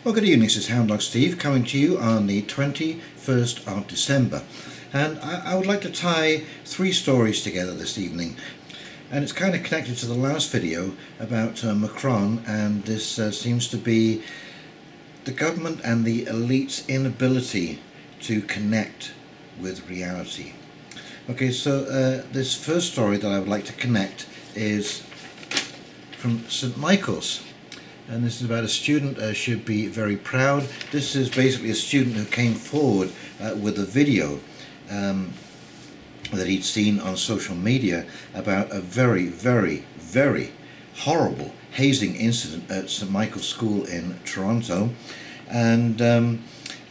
Well, good evening, this is Hound Dog Steve coming to you on the 21st of December. And I would like to tie three stories together this evening. And it's kind of connected to the last video about Macron, and this seems to be the government and the elite's inability to connect with reality. Okay, so this first story that I would like to connect is from St. Michael's. And this is about a student should be very proud. This is basically a student who came forward with a video that he'd seen on social media about a very, very, very horrible hazing incident at St. Michael's School in Toronto. And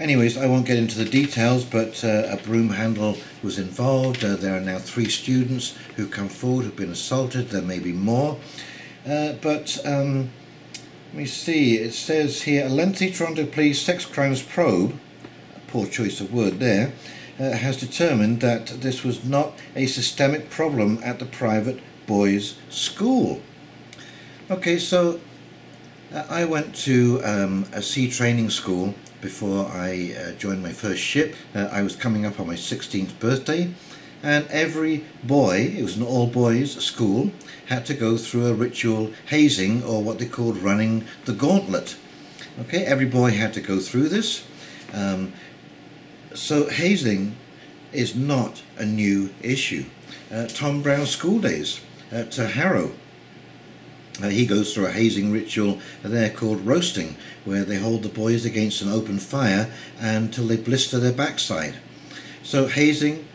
anyways, I won't get into the details, but a broom handle was involved. There are now 3 students who come forward who've been assaulted. There may be more. Let me see, it says here, a lengthy Toronto Police sex crimes probe, poor choice of word there, has determined that this was not a systemic problem at the private boys' school. Okay, so I went to a sea training school before I joined my first ship. I was coming up on my 16th birthday, and every boy, it was an all-boys school, had to go through a ritual hazing, or what they called running the gauntlet. Okay, every boy had to go through this. So hazing is not a new issue. Tom Brown's school days at Harrow, he goes through a hazing ritual there called roasting, where they hold the boys against an open fire until they blister their backside. So hazing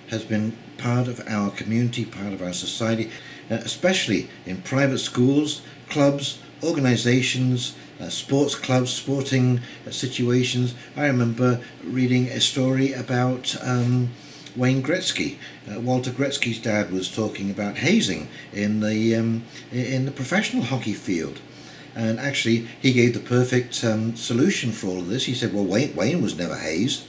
has been part of our community, part of our society, especially in private schools, clubs, organisations, sports clubs, sporting situations. I remember reading a story about Wayne Gretzky. Walter Gretzky's dad was talking about hazing in the professional hockey field. And actually, he gave the perfect solution for all of this. He said, well, Wayne was never hazed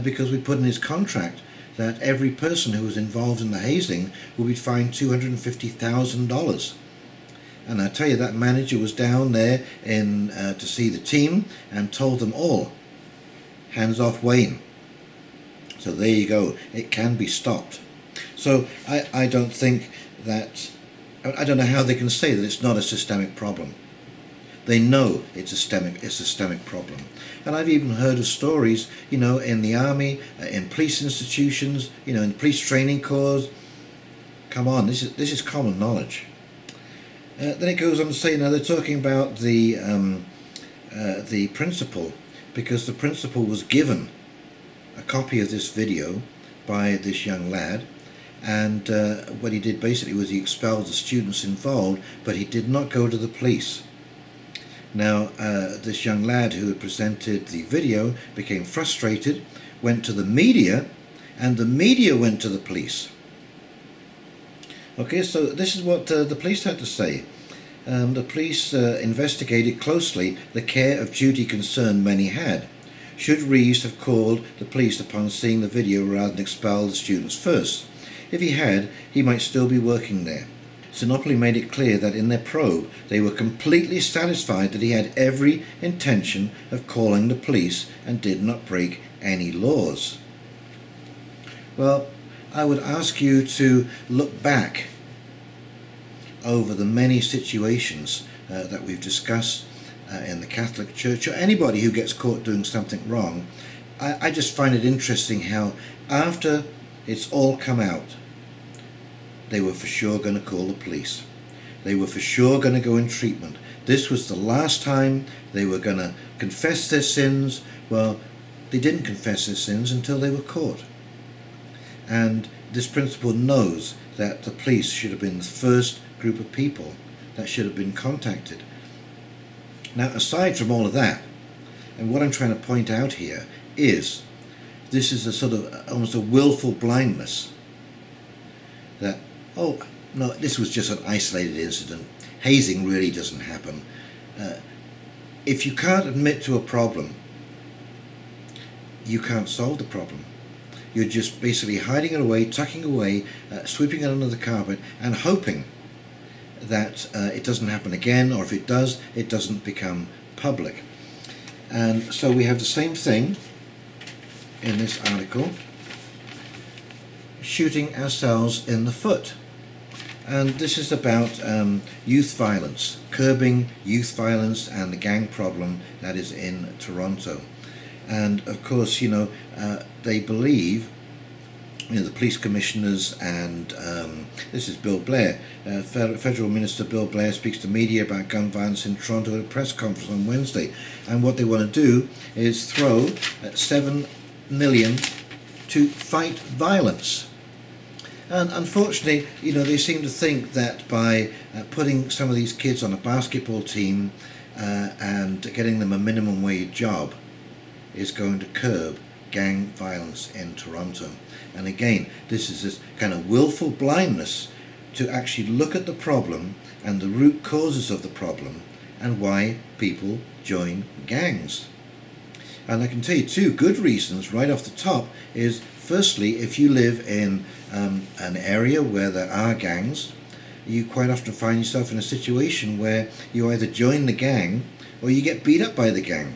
because we put in his contract that every person who was involved in the hazing would be fined $250,000. And I tell you, that manager was down there to see the team and told them all, hands off Wayne. So there you go, it can be stopped. So I don't think that, I don't know how they can say that it's not a systemic problem. They know it's a systemic problem. And I've even heard of stories, you know, in the army, in police institutions, you know, in police training corps. Come on, this is common knowledge. Then it goes on to say, now they're talking about the principal, because the principal was given a copy of this video by this young lad, and what he did basically was he expelled the students involved, but he did not go to the police. Now, this young lad who had presented the video became frustrated, went to the media, and the media went to the police. Okay, so this is what the police had to say. The police investigated closely the care of duty concern many had. Should Reeves have called the police upon seeing the video rather than expel the students first? If he had, he might still be working there. Sinopoli made it clear that in their probe they were completely satisfied that he had every intention of calling the police and did not break any laws. Well, I would ask you to look back over the many situations that we've discussed in the Catholic Church, or anybody who gets caught doing something wrong. I just find it interesting how after it's all come out, they were for sure going to call the police. They were for sure going to go in treatment. This was the last time they were going to confess their sins. Well, they didn't confess their sins until they were caught. And this principal knows that the police should have been the first group of people that should have been contacted. Now, aside from all of that, and what I'm trying to point out here is this is a sort of almost a willful blindness that, oh, no, this was just an isolated incident. Hazing really doesn't happen. If you can't admit to a problem, you can't solve the problem. You're just basically hiding it away, tucking away, sweeping it under the carpet, and hoping that it doesn't happen again, or if it does, it doesn't become public. And so we have the same thing in this article, shooting ourselves in the foot. And this is about youth violence, curbing youth violence and the gang problem that is in Toronto. And of course, you know, they believe, you know, the police commissioners and this is Bill Blair, Federal Minister Bill Blair speaks to media about gun violence in Toronto at a press conference on Wednesday. And what they want to do is throw $7 million to fight violence. And unfortunately, you know, they seem to think that by putting some of these kids on a basketball team and getting them a minimum wage job is going to curb gang violence in Toronto. And again, this is this kind of willful blindness to actually look at the problem and the root causes of the problem and why people join gangs. And I can tell you two good reasons right off the top is, firstly, if you live in an area where there are gangs, you quite often find yourself in a situation where you either join the gang or you get beat up by the gang.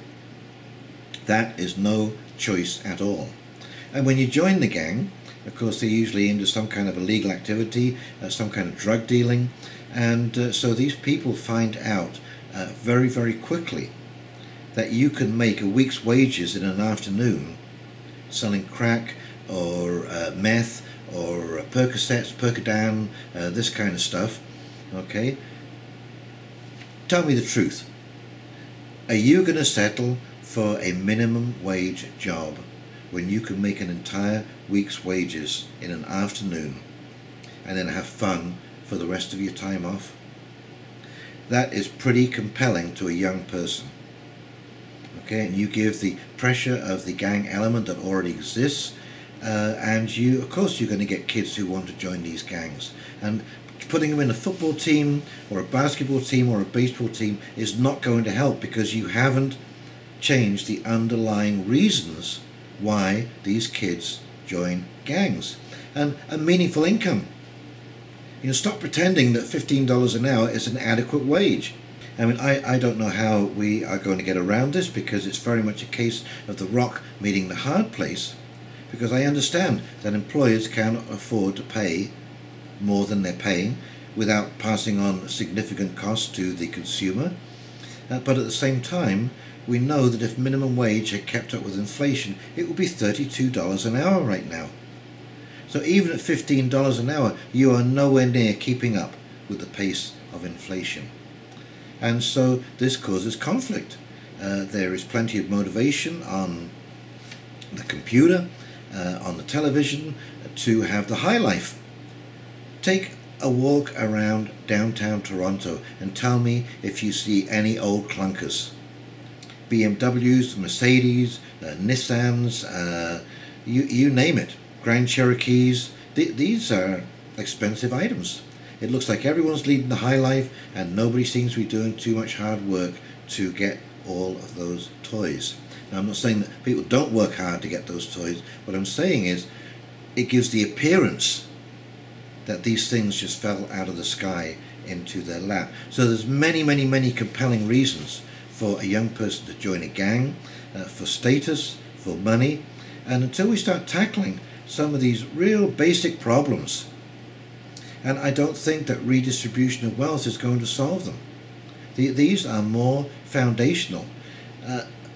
That is no choice at all. And when you join the gang, of course, they're usually into some kind of illegal activity, some kind of drug dealing, and so these people find out very, very quickly that you can make a week's wages in an afternoon selling crack or meth or Percocets, Percodan, this kind of stuff. Okay, tell me the truth. Are you going to settle for a minimum wage job when you can make an entire week's wages in an afternoon and then have fun for the rest of your time off? That is pretty compelling to a young person. Okay, and you give the pressure of the gang element that already exists, and you, of course, you're going to get kids who want to join these gangs. And putting them in a football team or a basketball team or a baseball team is not going to help, because you haven't changed the underlying reasons why these kids join gangs. And a meaningful income. You know, stop pretending that $15 an hour is an adequate wage. I mean, I don't know how we are going to get around this, because it's very much a case of the rock meeting the hard place, because I understand that employers cannot afford to pay more than they're paying without passing on significant costs to the consumer. But at the same time, we know that if minimum wage had kept up with inflation, it would be $32 an hour right now. So even at $15 an hour, you are nowhere near keeping up with the pace of inflation. And so this causes conflict. There is plenty of motivation on the computer, on the television, to have the high life. Take a walk around downtown Toronto and tell me if you see any old clunkers. BMWs, Mercedes, Nissans, you name it, Grand Cherokees. These are expensive items. It looks like everyone's leading the high life and nobody seems to be doing too much hard work to get all of those toys. Now, I'm not saying that people don't work hard to get those toys. What I'm saying is it gives the appearance that these things just fell out of the sky into their lap. So there's many compelling reasons for a young person to join a gang, for status, for money. And until we start tackling some of these real basic problems, and I don't think that redistribution of wealth is going to solve them. These are more foundational.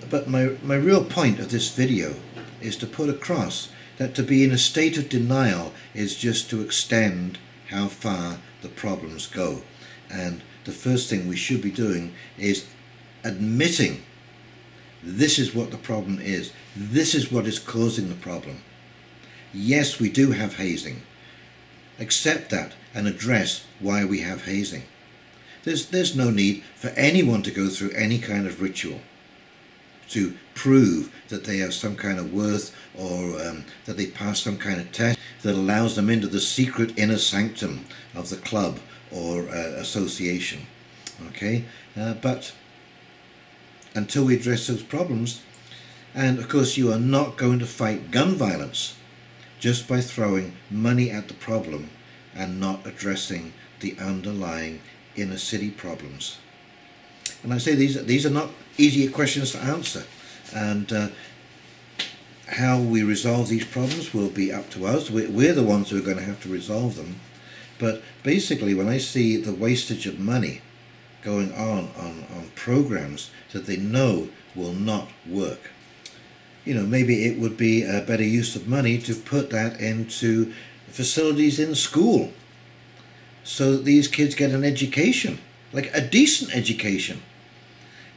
But my real point of this video is to put across that to be in a state of denial is just to extend how far the problems go. And the first thing we should be doing is admitting this is what the problem is. This is what is causing the problem. Yes, we do have hazing. Accept that and address why we have hazing. There's no need for anyone to go through any kind of ritual to prove that they have some kind of worth, or that they pass some kind of test that allows them into the secret inner sanctum of the club or association. Okay, but until we address those problems, and of course you are not going to fight gun violence just by throwing money at the problem and not addressing the underlying inner city problems. And I say these are not easy questions to answer, and how we resolve these problems will be up to us. We're the ones who are going to have to resolve them. But basically, when I see the wastage of money going on programs that they know will not work, you know, maybe it would be a better use of money to put that into facilities in school so that these kids get an education, like a decent education.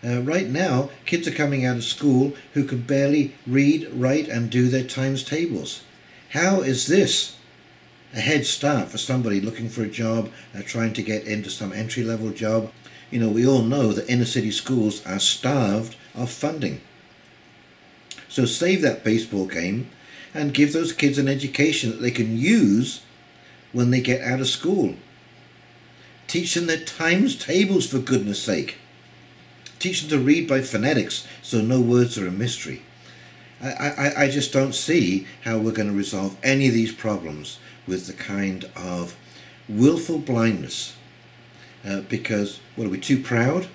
Right now, kids are coming out of school who can barely read, write and do their times tables. How is this a head start for somebody looking for a job, trying to get into some entry-level job? You know, we all know that inner city schools are starved of funding. So save that baseball game and give those kids an education that they can use when they get out of school. Teach them their times tables, for goodness sake. Teach them to read by phonetics so no words are a mystery. I just don't see how we're going to resolve any of these problems with the kind of willful blindness. Because, what are we, too proud?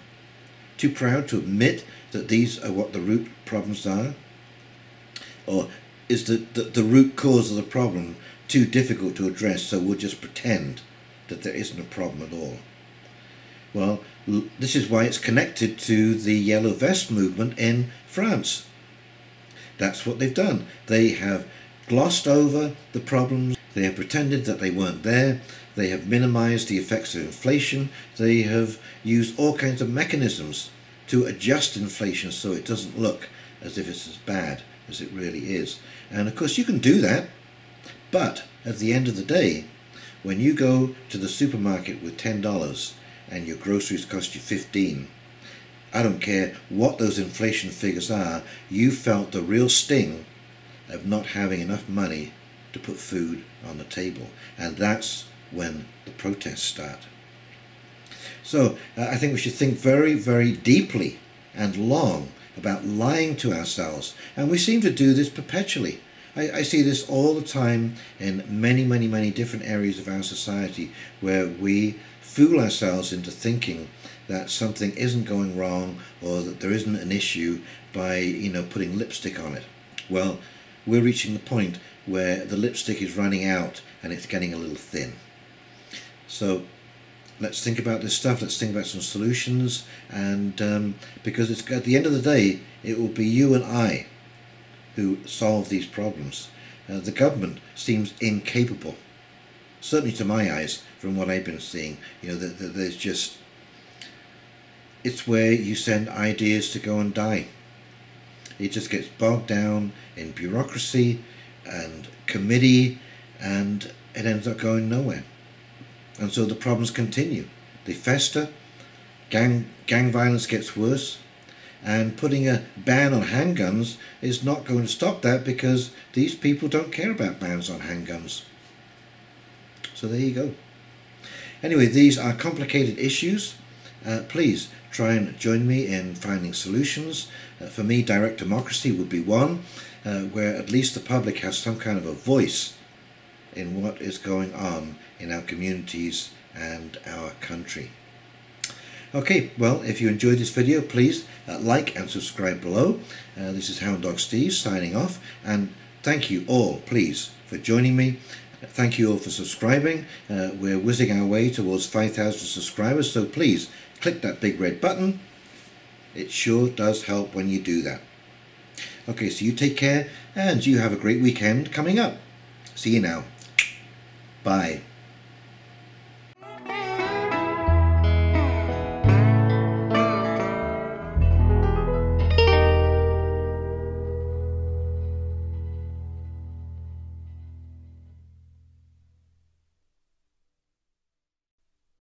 Too proud to admit that these are what the root problems are? Or is the root cause of the problem too difficult to address, so we'll just pretend that there isn't a problem at all? Well, this is why it's connected to the Yellow Vest movement in France. That's what they've done. They have glossed over the problems. They have pretended that they weren't there. They have minimized the effects of inflation. They have used all kinds of mechanisms to adjust inflation so it doesn't look as if it's as bad as it really is. And of course you can do that, but at the end of the day, when you go to the supermarket with $10 and your groceries cost you $15, I don't care what those inflation figures are, you felt the real sting of not having enough money to put food on the table. And that's when the protests start. So I think we should think very, very deeply and long about lying to ourselves. And we seem to do this perpetually. I see this all the time in many, many, many different areas of our society, where we fool ourselves into thinking that something isn't going wrong or that there isn't an issue by, you know, putting lipstick on it. Well, we're reaching the point where the lipstick is running out and it's getting a little thin. So let's think about this stuff. Let's think about some solutions, and because it's at the end of the day, it will be you and I who solve these problems. The government seems incapable, certainly to my eyes, from what I've been seeing. You know, there's just, it's where you send ideas to go and die. It just gets bogged down in bureaucracy and committee, and it ends up going nowhere. And so the problems continue. They fester, gang violence gets worse, and putting a ban on handguns is not going to stop that, because these people don't care about bans on handguns. So there you go. Anyway, these are complicated issues. Please try and join me in finding solutions. For me, direct democracy would be one, where at least the public has some kind of a voice in what is going on in our communities and our country. Okay, well, if you enjoyed this video, please like and subscribe below. This is Hound Dog Steve signing off, and thank you all, please, for joining me. Thank you all for subscribing. We're whizzing our way towards 5,000 subscribers, so please click that big red button. It sure does help when you do that. Okay, so you take care, and you have a great weekend coming up. See you now. Bye.